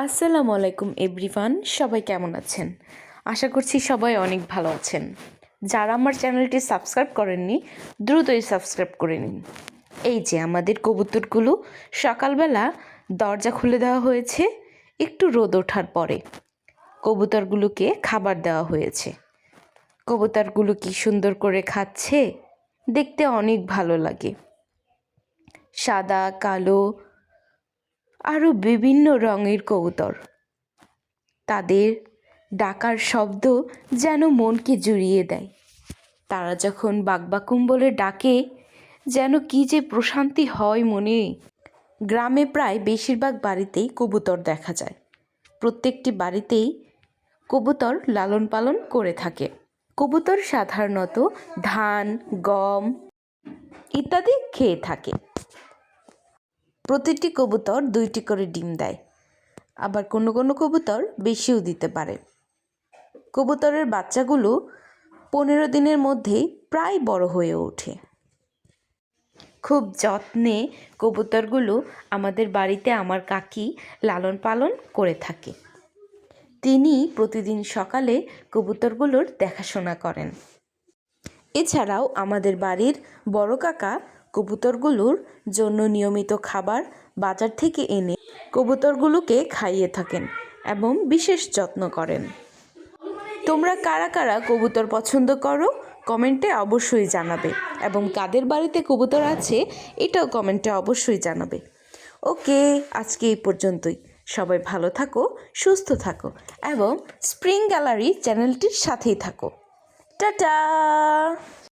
আসসালামু আলাইকুম এভরিওয়ান, সবাই কেমন আছেন? আশা করছি সবাই অনেক ভালো আছেন। যারা আমার চ্যানেলটি সাবস্ক্রাইব করেননি দ্রুতই সাবস্ক্রাইব করে নিন। এই যে আমাদের কবুতরগুলো সকালবেলা দরজা খুলে দেওয়া হয়েছে একটু রোদ ওঠার পরে। কবুতরগুলোকে খাবার দেওয়া হয়েছে। কবুতরগুলো কি সুন্দর করে খাচ্ছে, দেখতে অনেক ভালো লাগে। সাদা, কালো আরও বিভিন্ন রঙের কবুতর। তাদের ডাকার শব্দ যেন মনকে জুড়িয়ে দেয়। তারা যখন বাকবাকুম বলে ডাকে, যেন কি যে প্রশান্তি হয় মনে। গ্রামে প্রায় বেশিরভাগ বাড়িতেই কবুতর দেখা যায়। প্রত্যেকটি বাড়িতেই কবুতর লালন পালন করে থাকে। কবুতর সাধারণত ধান, গম ইত্যাদি খেয়ে থাকে। প্রতিটি কবুতর 2টি করে ডিম দেয়, আবার কোনো কোনো কবুতর বেশিও দিতে পারে। কবুতরের বাচ্চাগুলো 15 দিনের মধ্যেই প্রায় বড় হয়ে ওঠে। খুব যত্নে কবুতরগুলো আমাদের বাড়িতে আমার কাকি লালন পালন করে থাকে। তিনি প্রতিদিন সকালে কবুতরগুলোর দেখাশোনা করেন। এছাড়াও আমাদের বাড়ির বড় কাকা কবুতরগুলোর জন্য নিয়মিত খাবার বাজার থেকে এনে কবুতরগুলোকে খাইয়ে থাকেন এবং বিশেষ যত্ন করেন। তোমরা কারা কারা কবুতর পছন্দ করো কমেন্টে অবশ্যই জানাবে, এবং কাদের বাড়িতে কবুতর আছে এটাও কমেন্টে অবশ্যই জানাবে। ওকে, আজকে এই পর্যন্তই। সবাই ভালো থাকো, সুস্থ থাকো এবং স্প্রিং গ্যালারি চ্যানেলটির সাথেই থাকো। টাটা।